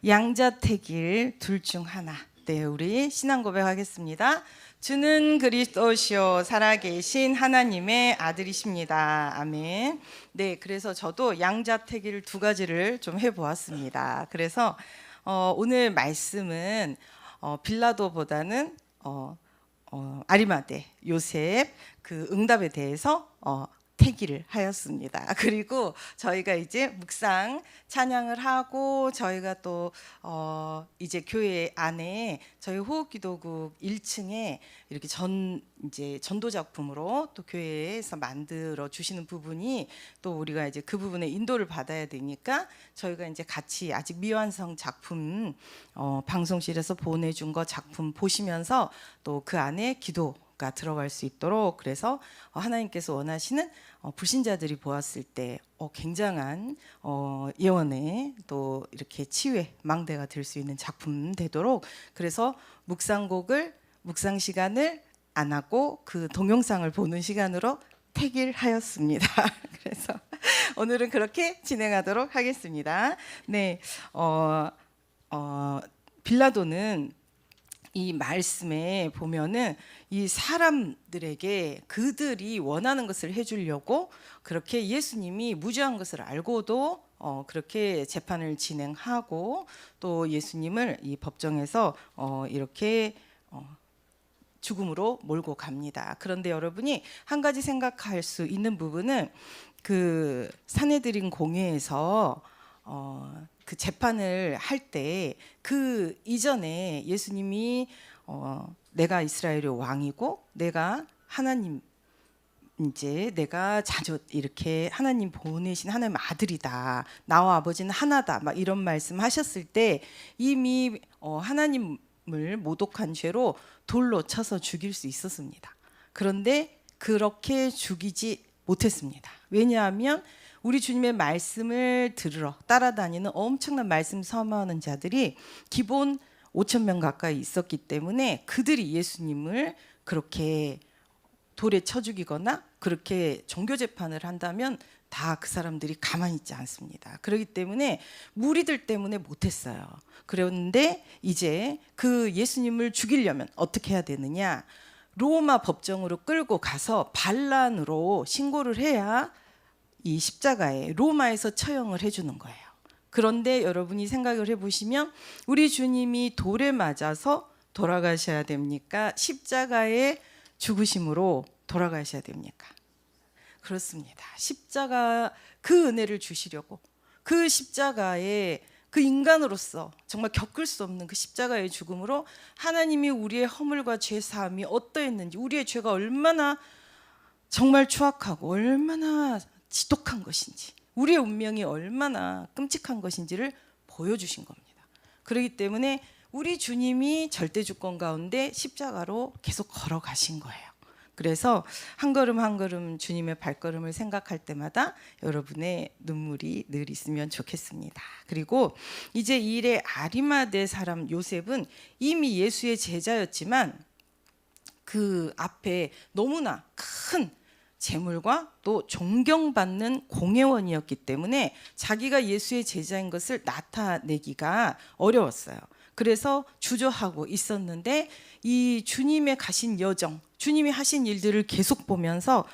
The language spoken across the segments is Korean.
양자택일 둘 중 하나. 네, 우리 신앙 고백하겠습니다. 주는 그리스도시요 살아계신 하나님의 아들이십니다. 아멘. 네, 그래서 저도 양자택일 두 가지를 좀 해보았습니다. 그래서 오늘 말씀은 빌라도보다는 아리마대 요셉 그 응답에 대해서 태기를 하였습니다. 그리고 저희가 이제 묵상 찬양을 하고 저희가 또 이제 교회 안에 저희 호흡기도국 1층에 이렇게 이제 전도 작품으로 또 교회에서 만들어 주시는 부분이 또 우리가 이제 그 부분에 인도를 받아야 되니까 저희가 이제 같이 아직 미완성 작품 방송실에서 보내준 거 작품 보시면서 또 그 안에 기도가 들어갈 수 있도록 그래서 하나님께서 원하시는 불신자들이 보았을 때 굉장한 예언의 또 이렇게 치유의 망대가 될 수 있는 작품 되도록 그래서 묵상 시간을 안 하고 그 동영상을 보는 시간으로 택일하였습니다. 그래서 오늘은 그렇게 진행하도록 하겠습니다. 네, 빌라도는 이 말씀에 보면은 이 사람들에게 그들이 원하는 것을 해주려고 그렇게 예수님이 무죄한 것을 알고도 그렇게 재판을 진행하고 또 예수님을 이 법정에서 이렇게 죽음으로 몰고 갑니다. 그런데 여러분이 한 가지 생각할 수 있는 부분은 그 산헤드린 공회에서 그 재판을 할 때 그 이전에 예수님이 내가 이스라엘의 왕이고 내가 하나님 이제 내가 자녀 이렇게 하나님 보내신 하나님 아들이다. 나와 아버지는 하나다. 막 이런 말씀하셨을 때 이미 하나님을 모독한 죄로 돌로 쳐서 죽일 수 있었습니다. 그런데 그렇게 죽이지 못했습니다. 왜냐하면 우리 주님의 말씀을 들으러 따라다니는 엄청난 말씀 선포하는 자들이 기본 5,000명 가까이 있었기 때문에 그들이 예수님을 그렇게 돌에 쳐 죽이거나 그렇게 종교 재판을 한다면 다 그 사람들이 가만히 있지 않습니다. 그렇기 때문에 무리들 때문에 못했어요. 그런데 이제 그 예수님을 죽이려면 어떻게 해야 되느냐? 로마 법정으로 끌고 가서 반란으로 신고를 해야 이 십자가에 로마에서 처형을 해주는 거예요. 그런데 여러분이 생각을 해보시면 우리 주님이 돌에 맞아서 돌아가셔야 됩니까? 십자가의 죽으심으로 돌아가셔야 됩니까? 그렇습니다. 십자가 그 은혜를 주시려고 그 십자가에 그 인간으로서 정말 겪을 수 없는 그 십자가의 죽음으로 하나님이 우리의 허물과 죄 사함이 어떠했는지 우리의 죄가 얼마나 정말 추악하고 얼마나 지독한 것인지 우리의 운명이 얼마나 끔찍한 것인지를 보여주신 겁니다. 그렇기 때문에 우리 주님이 절대주권 가운데 십자가로 계속 걸어가신 거예요. 그래서 한 걸음 한 걸음 주님의 발걸음을 생각할 때마다 여러분의 눈물이 늘 있으면 좋겠습니다. 그리고 이제 이 일의 아리마대 사람 요셉은 이미 예수의 제자였지만 그 앞에 너무나 큰 재물과 또 존경받는 공회원이었기 때문에 자기가 예수의 제자인 것을 나타내기가 어려웠어요. 그래서 주저하고 있었는데 이 주님의 가신 여정, 주님이 하신 일들을 계속 보면서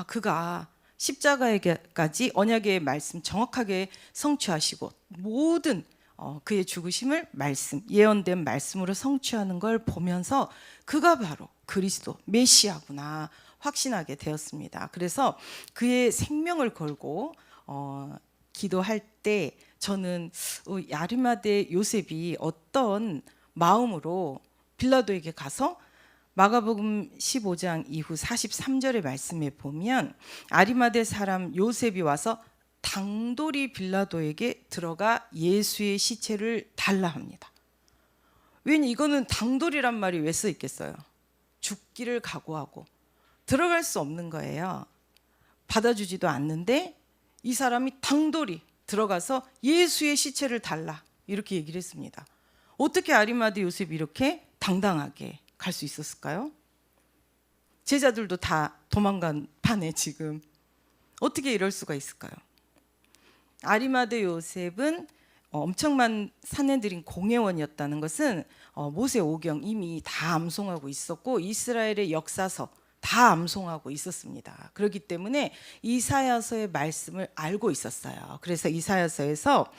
그가 십자가에까지 언약의 말씀 정확하게 성취하시고 모든 그의 죽으심을 예언된 말씀으로 성취하는 걸 보면서 그가 바로 그리스도 메시아구나 확신하게 되었습니다. 그래서 그의 생명을 걸고 기도할 때 저는 아리마대 요셉이 어떤 마음으로 빌라도에게 가서 마가복음 15장 이후 43절의 말씀에 보면 아리마대 사람 요셉이 와서 당돌이 빌라도에게 들어가 예수의 시체를 달라 합니다. 왜냐면 이거는 당돌이란 말이 왜 써 있겠어요? 죽기를 각오하고 들어갈 수 없는 거예요. 받아주지도 않는데 이 사람이 당돌이 들어가서 예수의 시체를 달라 이렇게 얘기를 했습니다. 어떻게 아리마대 요셉이 이렇게 당당하게 갈 수 있었을까요? 제자들도 다 도망간 판에 지금 어떻게 이럴 수가 있을까요? 아리마대 요셉은 엄청난 사내들인 공회원이었다는 것은 모세 오경 이미 다 암송하고 있었고 이스라엘의 역사서 다 암송하고 있었습니다. 그렇기 때문에 이사야서의 말씀을 알고 있었어요. 그래서 이사야서에서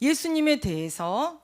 예수님에 대해서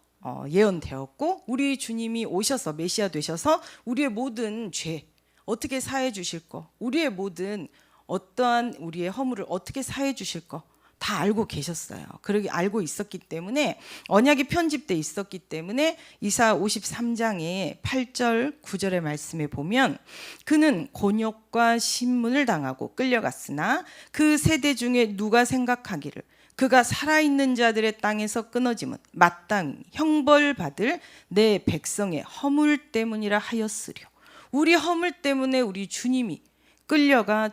예언되었고 우리 주님이 오셔서 메시아 되셔서 우리의 모든 죄 어떻게 사해 주실 거, 우리의 모든 어떠한 우리의 허물을 어떻게 사해 주실 거 다 알고 계셨어요. 그러기 알고 있었기 때문에 언약이 편집돼 있었기 때문에 이사 53장의 8절 9절의 말씀에 보면 그는 곤욕과 신문을 당하고 끌려갔으나 그 세대 중에 누가 생각하기를 그가 살아있는 자들의 땅에서 끊어짐은 마땅히 형벌받을 내 백성의 허물 때문이라 하였으려. 우리 허물 때문에 우리 주님이 끌려가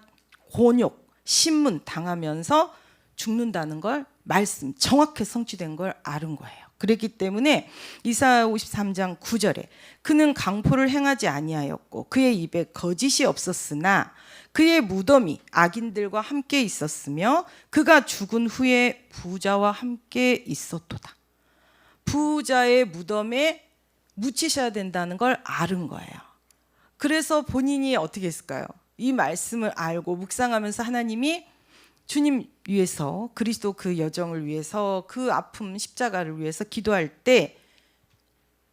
곤욕, 신문 당하면서 죽는다는 걸 말씀 정확히 성취된 걸 아는 거예요. 그렇기 때문에 이사야 53장 9절에 그는 강포를 행하지 아니하였고 그의 입에 거짓이 없었으나 그의 무덤이 악인들과 함께 있었으며 그가 죽은 후에 부자와 함께 있었도다. 부자의 무덤에 묻히셔야 된다는 걸 아는 거예요. 그래서 본인이 어떻게 했을까요? 이 말씀을 알고 묵상하면서 하나님이 주님 위해서 그리스도 그 여정을 위해서 그 아픔 십자가를 위해서 기도할 때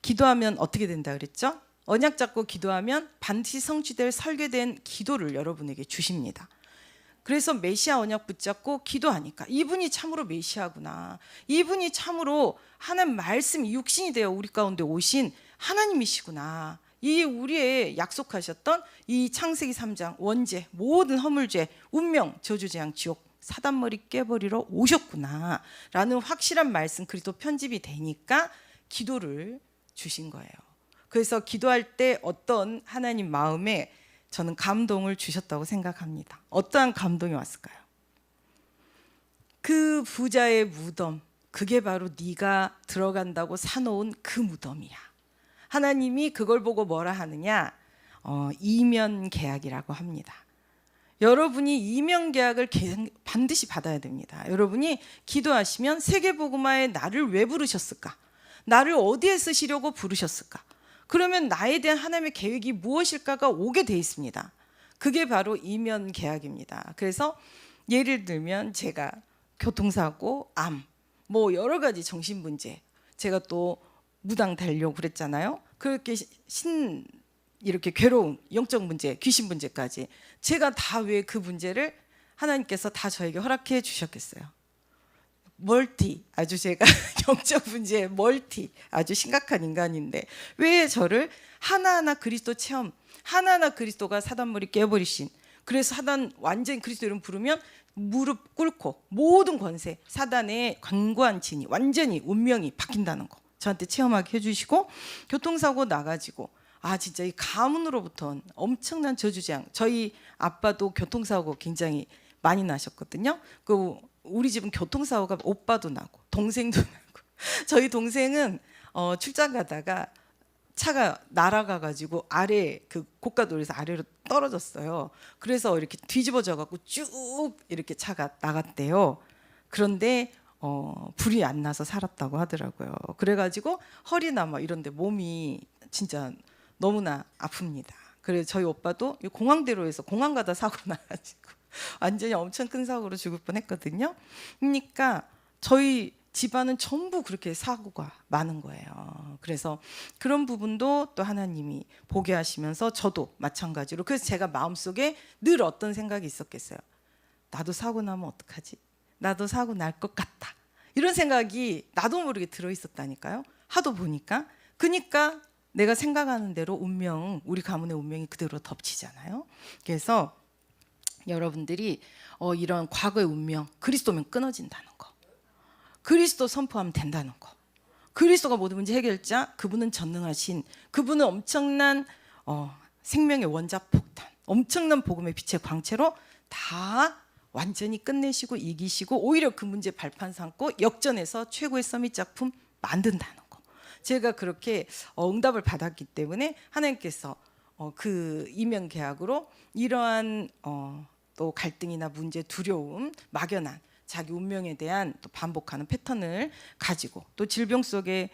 기도하면 어떻게 된다 그랬죠? 언약 잡고 기도하면 반드시 성취될 설계된 기도를 여러분에게 주십니다. 그래서 메시아 언약 붙잡고 기도하니까 이분이 참으로 메시아구나. 이분이 참으로 하나님 말씀이 육신이 되어 우리 가운데 오신 하나님이시구나. 이 우리의 약속하셨던 이 창세기 3장 원죄 모든 허물죄 운명 저주재앙 지옥 사단머리 깨버리러 오셨구나 라는 확실한 말씀 그리스도 편집이 되니까 기도를 주신 거예요. 그래서 기도할 때 어떤 하나님 마음에 저는 감동을 주셨다고 생각합니다. 어떠한 감동이 왔을까요? 그 부자의 무덤 그게 바로 네가 들어간다고 사놓은 그 무덤이야. 하나님이 그걸 보고 뭐라 하느냐? 이면 계약이라고 합니다. 여러분이 이면 계약을 반드시 받아야 됩니다. 여러분이 기도하시면 세계복음화에 나를 왜 부르셨을까? 나를 어디에 쓰시려고 부르셨을까? 그러면 나에 대한 하나님의 계획이 무엇일까가 오게 돼 있습니다. 그게 바로 이면 계약입니다. 그래서 예를 들면 제가 교통사고, 암, 뭐 여러 가지 정신문제, 제가 또 무당 되려고 그랬잖아요. 그렇게 이렇게 괴로움, 영적 문제, 귀신 문제까지 제가 다 왜 그 문제를 하나님께서 다 저에게 허락해 주셨겠어요. 멀티, 아주 제가 영적 문제에 멀티, 아주 심각한 인간인데 왜 저를 하나하나 그리스도 체험, 하나하나 그리스도가 사단머리 깨버리신, 그래서 사단 완전히 그리스도 이름 부르면 무릎 꿇고 모든 권세, 사단의 관고한 진이 완전히 운명이 바뀐다는 거 저한테 체험하게 해주시고, 교통사고 나가지고 진짜 이 가문으로부터 엄청난 저주재앙. 저희 아빠도 교통사고 굉장히 많이 나셨거든요. 우리 집은 교통사고가 오빠도 나고 동생도 나고 저희 동생은 출장 가다가 차가 날아가가지고 아래 그 고가도로에서 아래로 떨어졌어요. 그래서 이렇게 뒤집어져 갖고 쭉 이렇게 차가 나갔대요. 그런데 불이 안 나서 살았다고 하더라고요. 그래가지고 허리나 막 이런데 몸이 진짜 너무나 아픕니다. 그래서 저희 오빠도 공항대로에서 공항 가다 사고 나가지고 완전히 엄청 큰 사고로 죽을 뻔했거든요. 그러니까 저희 집안은 전부 그렇게 사고가 많은 거예요. 그래서 그런 부분도 또 하나님이 보게 하시면서 저도 마찬가지로, 그래서 제가 마음속에 늘 어떤 생각이 있었겠어요. 나도 사고 나면 어떡하지? 나도 사고 날 것 같다. 이런 생각이 나도 모르게 들어있었다니까요. 하도 보니까. 그러니까 내가 생각하는 대로 운명, 우리 가문의 운명이 그대로 덮치잖아요. 그래서 여러분들이 이런 과거의 운명, 그리스도면 끊어진다는 거, 그리스도 선포하면 된다는 거, 그리스도가 모든 문제 해결자, 그분은 전능하신, 그분은 엄청난 생명의 원자폭탄, 엄청난 복음의 빛의 광채로 다 완전히 끝내시고 이기시고 오히려 그 문제 발판 삼고 역전해서 최고의 서밋 작품 만든다는 거. 제가 그렇게 응답을 받았기 때문에 하나님께서 그 이면 계약으로 이러한 또 갈등이나 문제, 두려움, 막연한 자기 운명에 대한 또 반복하는 패턴을 가지고 또 질병 속에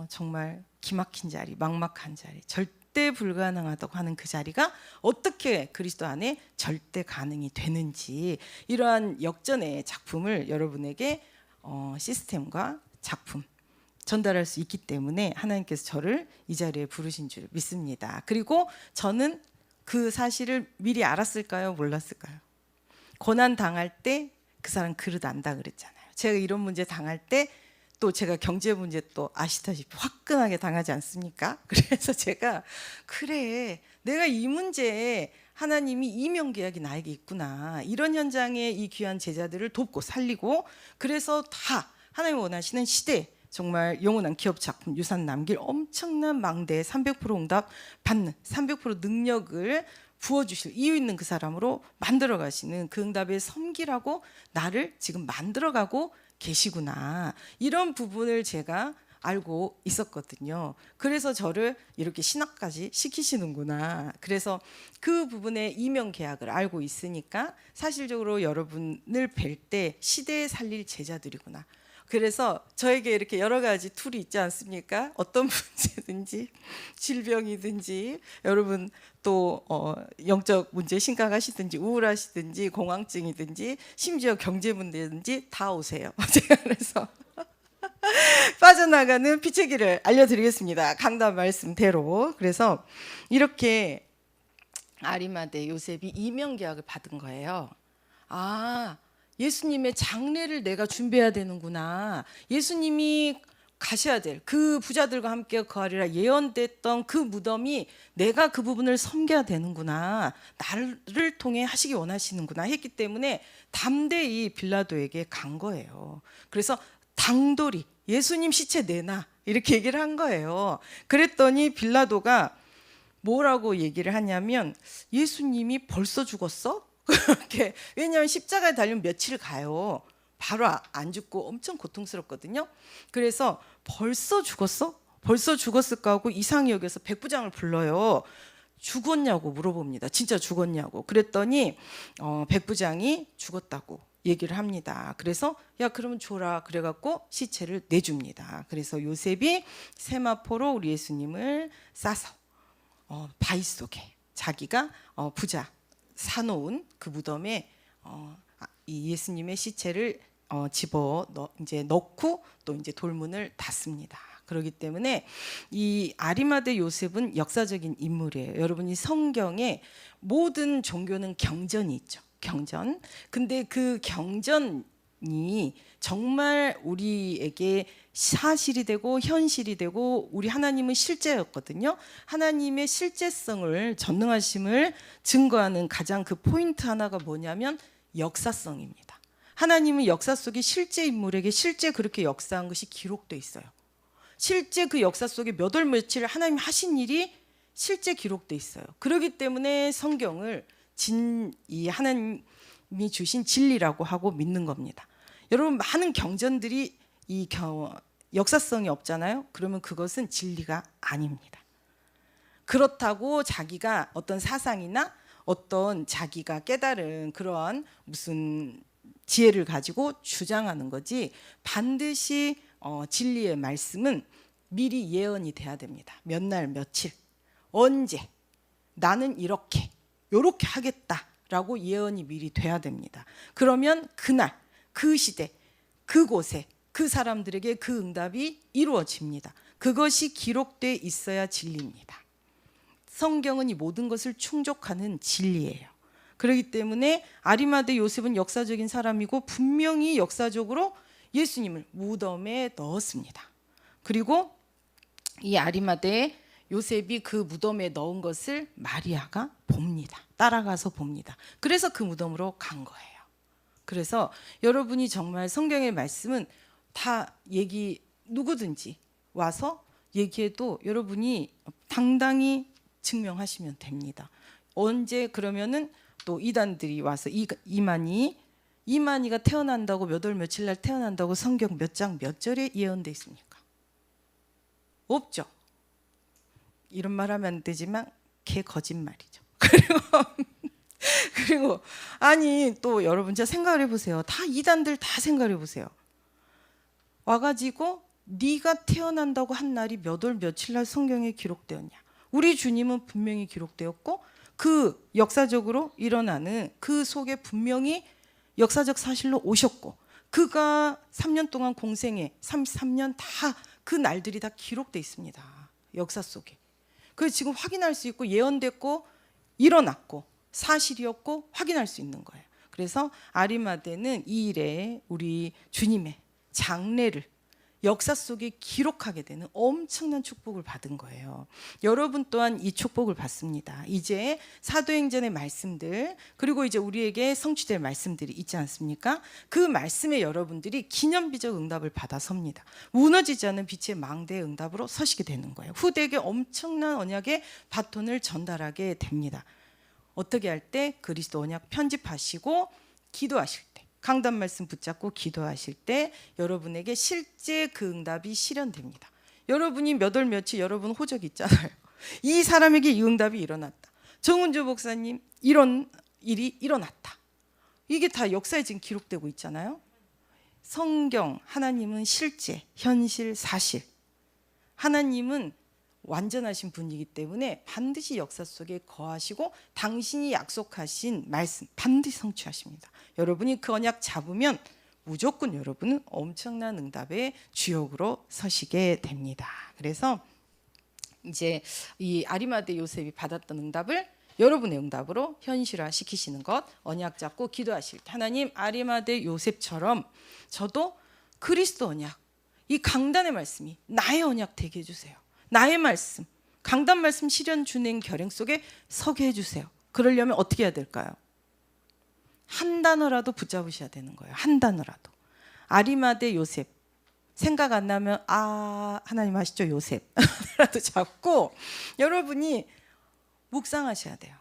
정말 기막힌 자리, 막막한 자리, 절대 불가능하다고 하는 그 자리가 어떻게 그리스도 안에 절대 가능이 되는지, 이러한 역전의 작품을 여러분에게 시스템과 작품 전달할 수 있기 때문에 하나님께서 저를 이 자리에 부르신 줄 믿습니다. 그리고 저는 그 사실을 미리 알았을까요? 몰랐을까요? 고난 당할 때 그 사람 그릇 안다 그랬잖아요. 제가 이런 문제 당할 때 또 제가 경제 문제 또 아시다시피 화끈하게 당하지 않습니까? 그래서 제가 그래, 내가 이 문제에 하나님이 이명 계약이 나에게 있구나, 이런 현장에 이 귀한 제자들을 돕고 살리고, 그래서 다 하나님 원하시는 시대, 정말 영원한 기업 작품 유산 남길 엄청난 망대에 300% 응답 받는 300% 능력을 부어주실 이유 있는 그 사람으로 만들어 가시는, 그 응답에 섬기라고 나를 지금 만들어가고 계시구나, 이런 부분을 제가 알고 있었거든요. 그래서 저를 이렇게 신학까지 시키시는구나. 그래서 그 부분에 이명 계약을 알고 있으니까 사실적으로 여러분을 뵐 때 시대에 살릴 제자들이구나. 그래서 저에게 이렇게 여러 가지 툴이 있지 않습니까? 어떤 문제든지, 질병이든지, 여러분 또 영적 문제 심각하시든지, 우울하시든지, 공황증이든지, 심지어 경제 문제든지 다 오세요. 제가 그래서 빠져나가는 빛의 길을 알려드리겠습니다. 강단 말씀대로. 그래서 이렇게 아리마대 요셉이 이명 계약을 받은 거예요. 아, 예수님의 장례를 내가 준비해야 되는구나. 예수님이 가셔야 될 그 부자들과 함께 거하리라 예언됐던 그 무덤이 내가 그 부분을 섬겨야 되는구나, 나를 통해 하시기 원하시는구나 했기 때문에 담대히 빌라도에게 간 거예요. 그래서 당돌이 예수님 시체 내놔 이렇게 얘기를 한 거예요. 그랬더니 빌라도가 뭐라고 얘기를 하냐면, 예수님이 벌써 죽었어? 그렇게, 왜냐하면 십자가에 달리면 며칠 가요. 바로 안 죽고 엄청 고통스럽거든요. 그래서 벌써 죽었어? 벌써 죽었을까 하고 이상히 여기서 백부장을 불러요. 죽었냐고 물어봅니다. 진짜 죽었냐고. 그랬더니 백부장이 죽었다고 얘기를 합니다. 그래서 야 그러면 줘라 그래갖고 시체를 내줍니다. 그래서 요셉이 세마포로 우리 예수님을 싸서 바위 속에 자기가 부자 사놓은 그 무덤에 이 예수님의 시체를 이제 넣고 또 이제 돌문을 닫습니다. 그렇기 때문에 이 아리마대 요셉은 역사적인 인물이에요. 여러분이 성경에 모든 종교는 경전이 있죠. 경전. 근데 그 경전이 정말 우리에게 사실이 되고 현실이 되고 우리 하나님은 실제였거든요. 하나님의 실제성을, 전능하심을 증거하는 가장 그 포인트 하나가 뭐냐면 역사성입니다. 하나님은 역사 속에 실제 인물에게 실제 그렇게 역사한 것이 기록돼 있어요. 실제 그 역사 속에 몇 월 며칠 하나님 하신 일이 실제 기록돼 있어요. 그렇기 때문에 성경을 이 하나님이 주신 진리라고 하고 믿는 겁니다. 여러분 많은 경전들이 역사성이 없잖아요. 그러면 그것은 진리가 아닙니다. 그렇다고 자기가 어떤 사상이나 어떤 자기가 깨달은 그러한 무슨 지혜를 가지고 주장하는 거지, 반드시 진리의 말씀은 미리 예언이 돼야 됩니다. 몇 날 며칠 언제 나는 이렇게 요렇게 하겠다라고 예언이 미리 돼야 됩니다. 그러면 그날 그 시대 그곳에 그 사람들에게 그 응답이 이루어집니다. 그것이 기록돼 있어야 진리입니다. 성경은 이 모든 것을 충족하는 진리예요. 그렇기 때문에 아리마대 요셉은 역사적인 사람이고 분명히 역사적으로 예수님을 무덤에 넣었습니다. 그리고 이 아리마대 요셉이 그 무덤에 넣은 것을 마리아가 봅니다. 따라가서 봅니다. 그래서 그 무덤으로 간 거예요. 그래서 여러분이 정말 성경의 말씀은 다 누구든지 와서 얘기해도 여러분이 당당히 증명하시면 됩니다. 언제 그러면은 또 이단들이 와서 이만희가 태어난다고 몇 월 며칠 날 태어난다고 성경 몇 장 몇 절에 예언돼 있습니까? 없죠. 이런 말 하면 안 되지만 개 거짓말이죠. 그리고 그리고 아니 또 여러분 진짜 생각을 해보세요. 다 이단들 다 생각을 해보세요. 와가지고 네가 태어난다고 한 날이 몇 월 며칠 날 성경에 기록되었냐. 우리 주님은 분명히 기록되었고 그 역사적으로 일어나는 그 속에 분명히 역사적 사실로 오셨고 그가 3년 동안 공생에 33년 다 그 날들이 다 기록돼 있습니다. 역사 속에. 그래서 지금 확인할 수 있고 예언됐고 일어났고 사실이었고 확인할 수 있는 거예요. 그래서 아리마대는 이 일에 우리 주님의 장래를 역사 속에 기록하게 되는 엄청난 축복을 받은 거예요. 여러분 또한 이 축복을 받습니다. 이제 사도행전의 말씀들 그리고 이제 우리에게 성취될 말씀들이 있지 않습니까? 그 말씀에 여러분들이 기념비적 응답을 받아 섭니다. 무너지지 않은 빛의 망대의 응답으로 서시게 되는 거예요. 후대에게 엄청난 언약의 바톤을 전달하게 됩니다. 어떻게 할 때? 그리스도 언약 편집하시고 기도하실 때 강단 말씀 붙잡고 기도하실 때 여러분에게 실제 그 응답이 실현됩니다. 여러분이 몇 월 며칠 여러분 호적이 있잖아요. 이 사람에게 이 응답이 일어났다. 정은주 목사님 이런 일이 일어났다. 이게 다 역사에 지금 기록되고 있잖아요. 성경 하나님은 실제, 현실, 사실. 하나님은 완전하신 분이기 때문에 반드시 역사 속에 거하시고 당신이 약속하신 말씀 반드시 성취하십니다. 여러분이 그 언약 잡으면 무조건 여러분은 엄청난 응답의 주역으로 서시게 됩니다. 그래서 이제 이 아리마대 요셉이 받았던 응답을 여러분의 응답으로 현실화 시키시는 것, 언약 잡고 기도하실 때 하나님 아리마대 요셉처럼 저도 그리스도 언약, 이 강단의 말씀이 나의 언약 되게 해주세요. 나의 말씀, 강단 말씀 실현 준행 결행 속에 서게 해주세요. 그러려면 어떻게 해야 될까요? 한 단어라도 붙잡으셔야 되는 거예요. 한 단어라도. 아리마대 요셉 생각 안 나면 하나님 아시죠? 요셉 라도 잡고 여러분이 묵상하셔야 돼요.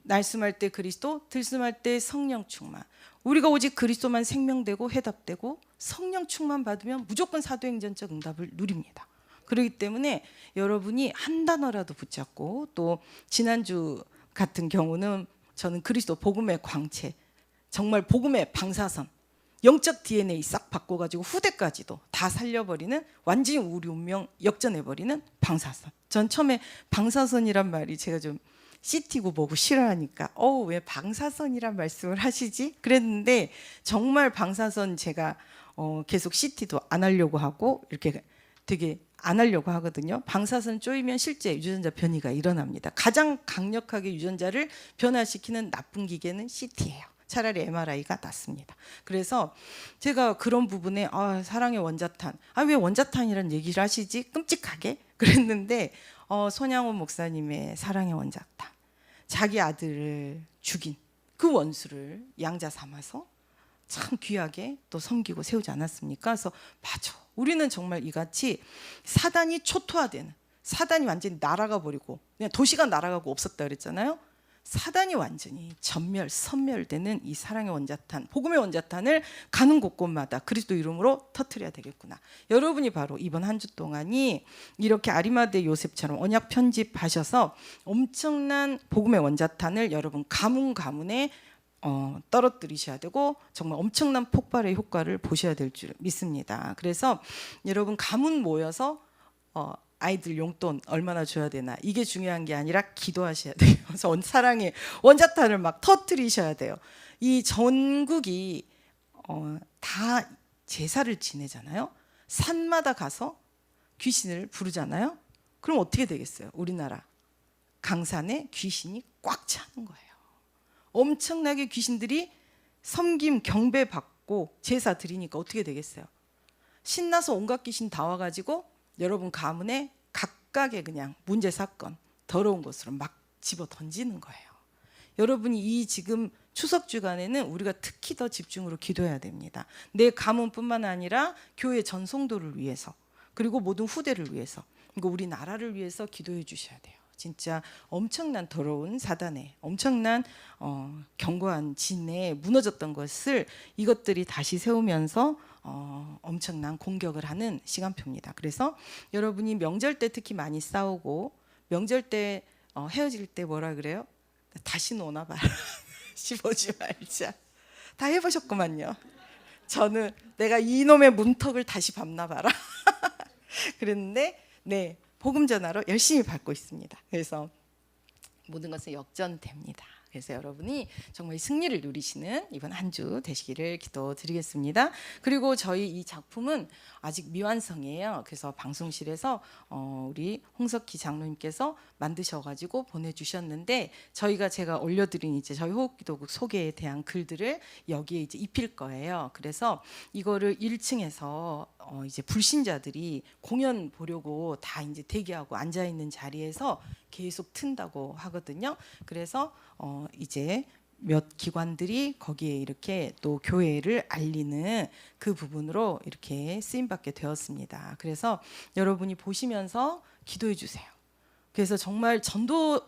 날숨할 때 그리스도, 들숨할 때 성령 충만. 우리가 오직 그리스도만 생명되고 해답되고 성령 충만 받으면 무조건 사도행전적 응답을 누립니다. 그렇기 때문에 여러분이 한 단어라도 붙잡고 또 지난주 같은 경우는 저는 그리스도 복음의 광채, 정말 복음의 방사선, 영적 DNA 싹 바꿔가지고 후대까지도 다 살려버리는 완전히 우리 운명 역전해버리는 방사선. 전 처음에 방사선이란 말이 제가 좀 CT고 뭐고 싫어하니까 왜 방사선이란 말씀을 하시지? 그랬는데 정말 방사선 제가 계속 CT도 안 하려고 하고 이렇게 되게 안 하려고 하거든요. 방사선 쪼이면 실제 유전자 변이가 일어납니다. 가장 강력하게 유전자를 변화시키는 나쁜 기계는 CT예요. 차라리 MRI가 낫습니다. 그래서 제가 그런 부분에 사랑의 원자탄, 왜 원자탄이라는 얘기를 하시지? 끔찍하게 그랬는데 손양원 목사님의 사랑의 원자탄, 자기 아들을 죽인 그 원수를 양자 삼아서 참 귀하게 또 섬기고 세우지 않았습니까? 그래서 맞아. 우리는 정말 이같이 사단이 초토화되는, 사단이 완전히 날아가 버리고 그냥 도시가 날아가고 없었다 그랬잖아요. 사단이 완전히 전멸, 섬멸되는 이 사랑의 원자탄, 복음의 원자탄을 가는 곳곳마다 그리스도 이름으로 터뜨려야 되겠구나. 여러분이 바로 이번 한 주 동안이 이렇게 아리마대 요셉처럼 언약 편집하셔서 엄청난 복음의 원자탄을 여러분 가문에 떨어뜨리셔야 되고 정말 엄청난 폭발의 효과를 보셔야 될 줄 믿습니다. 그래서 여러분 가문 모여서 아이들 용돈 얼마나 줘야 되나 이게 중요한 게 아니라 기도하셔야 돼요. 그래서 사랑의 원자탄을 막 터뜨리셔야 돼요. 이 전국이 다 제사를 지내잖아요. 산마다 가서 귀신을 부르잖아요. 그럼 어떻게 되겠어요? 우리나라 강산에 귀신이 꽉 차는 거예요. 엄청나게 귀신들이 섬김 경배 받고 제사 드리니까 어떻게 되겠어요? 신나서 온갖 귀신 다 와가지고 여러분 가문에 각각의 그냥 문제 사건 더러운 것으로 막 집어 던지는 거예요. 여러분이 이 지금 추석 주간에는 우리가 특히 더 집중으로 기도해야 됩니다. 내 가문뿐만 아니라 교회 전 성도를 위해서 그리고 모든 후대를 위해서 그리고 우리 나라를 위해서 기도해 주셔야 돼요. 진짜 엄청난 더러운 사단의 엄청난 견고한 진에 무너졌던 것을 이것들이 다시 세우면서 엄청난 공격을 하는 시간표입니다. 그래서 여러분이 명절 때 특히 많이 싸우고 명절 때 헤어질 때 뭐라 그래요? 다시 노나 봐라. 15지 말자. 다 해보셨구만요. 저는 내가 이놈의 문턱을 다시 밟나 봐라. 그랬는데 네, 복음 전하로 열심히 밟고 있습니다. 그래서 모든 것은 역전됩니다. 그래서 여러분이 정말 승리를 누리시는 이번 한 주 되시기를 기도드리겠습니다. 그리고 저희 이 작품은 아직 미완성이에요. 그래서 방송실에서 우리 홍석희 장로님께서 만드셔가지고 보내주셨는데 제가 올려드린 이제 저희 호흡기도국 소개에 대한 글들을 여기에 이제 입힐 거예요. 그래서 이거를 1층에서 이제 불신자들이 공연 보려고 다 이제 대기하고 앉아 있는 자리에서 계속 튼다고 하거든요. 그래서 이제 몇 기관들이 거기에 이렇게 또 교회를 알리는 그 부분으로 이렇게 쓰임 받게 되었습니다. 그래서 여러분이 보시면서 기도해 주세요. 그래서 정말 전도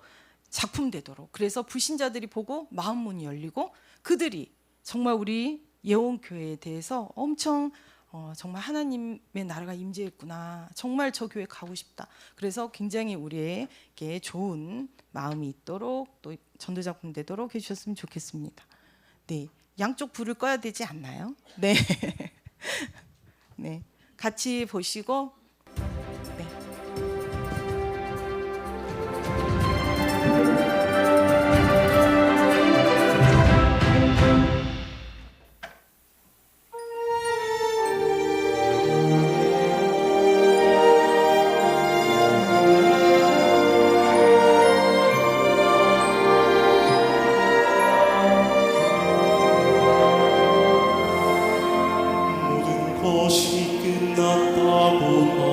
작품 되도록, 그래서 불신자들이 보고 마음 문이 열리고 그들이 정말 우리 예원 교회에 대해서 엄청 정말 하나님의 나라가 임재했구나, 정말 저 교회 가고 싶다, 그래서 굉장히 우리에게 좋은 마음이 있도록 또 전도 작품 되도록 해주셨으면 좋겠습니다. 네, 양쪽 불을 꺼야 되지 않나요? 네, 네, 같이 보시고. 네. 모든 것이 끝났다고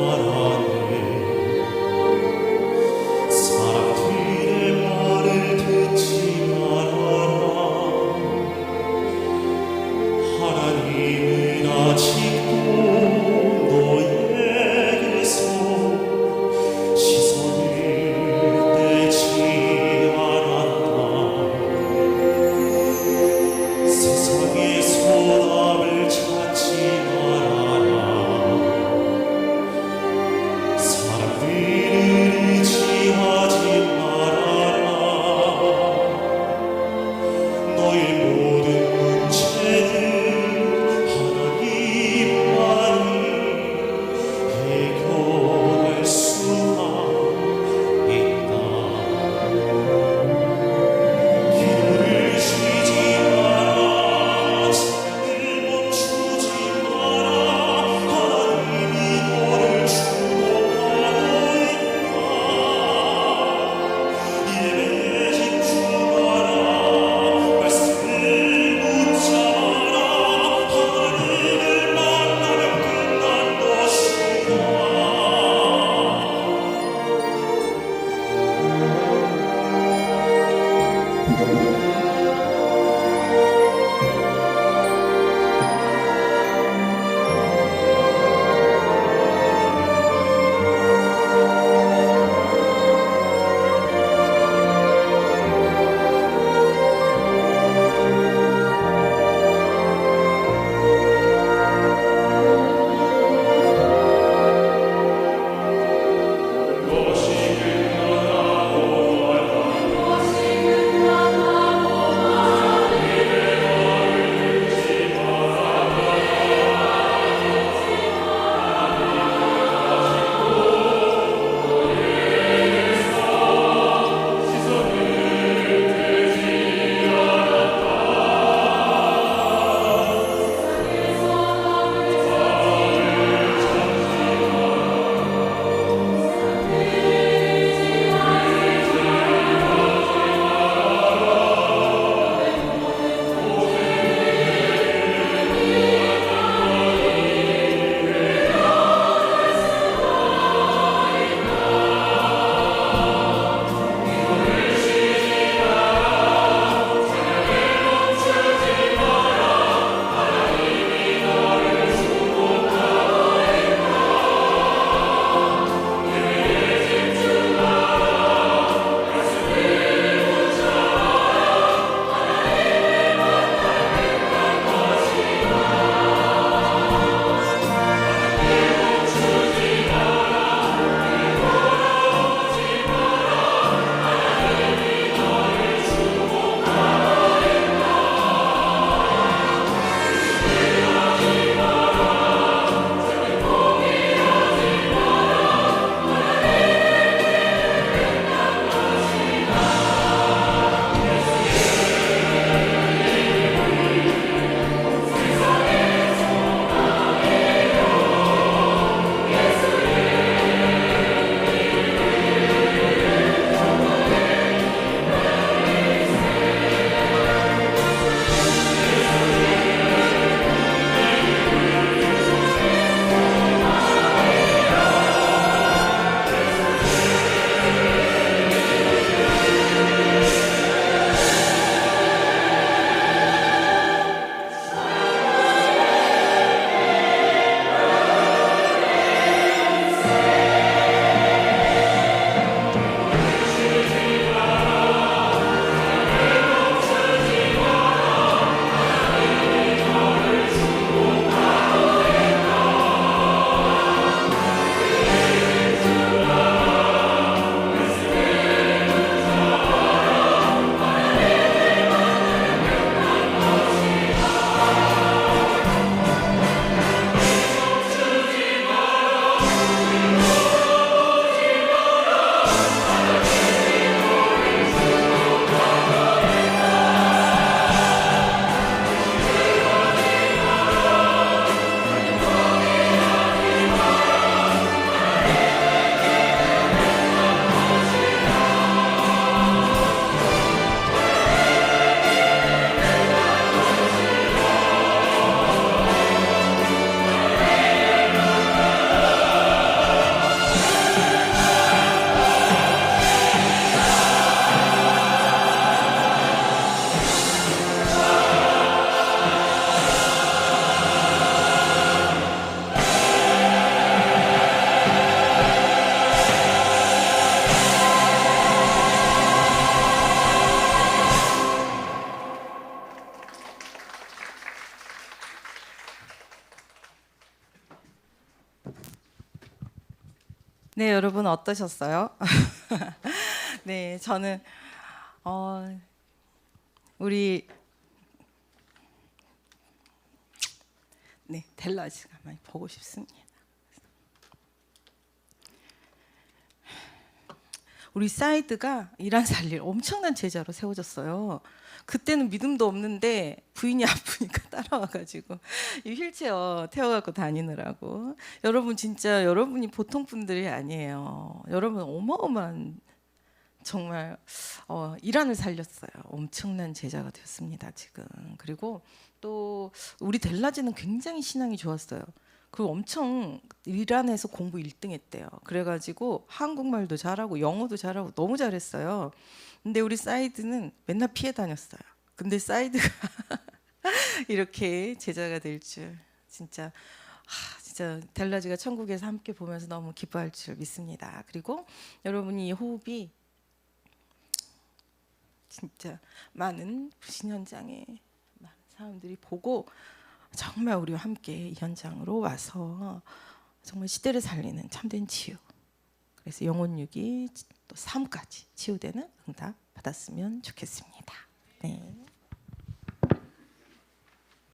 네, 여러분 어떠셨어요? 네, 저는 우리 델라지가 많이 보고 싶습니다. 우리 사이드가 이란 살릴 엄청난 제자로 세워졌어요. 그때는 믿음도 없는데 부인이 아프니까 따라와가지고 이 휠체어 태워갖고 다니느라고. 여러분 진짜 여러분이 보통 분들이 아니에요. 여러분 어마어마한 정말 이란을 살렸어요. 엄청난 제자가 되었습니다 지금. 그리고 또 우리 델라지는 굉장히 신앙이 좋았어요. 그리고 엄청 이란에서 공부 1등 했대요. 그래가지고 한국말도 잘하고 영어도 잘하고 너무 잘했어요. 근데 우리 사이드는 맨날 피해 다녔어요. 근데 사이드가 이렇게 제자가 될 줄 진짜 델라지가 천국에서 함께 보면서 너무 기뻐할 줄 믿습니다. 그리고 여러분이 이 호흡이 진짜 많은 부신 현장에 많은 사람들이 보고 정말 우리와 함께 이 현장으로 와서 정말 시대를 살리는 참된 치유, 그래서 영혼 유기 또 삶까지 치유되는 응답 받았으면 좋겠습니다. 네.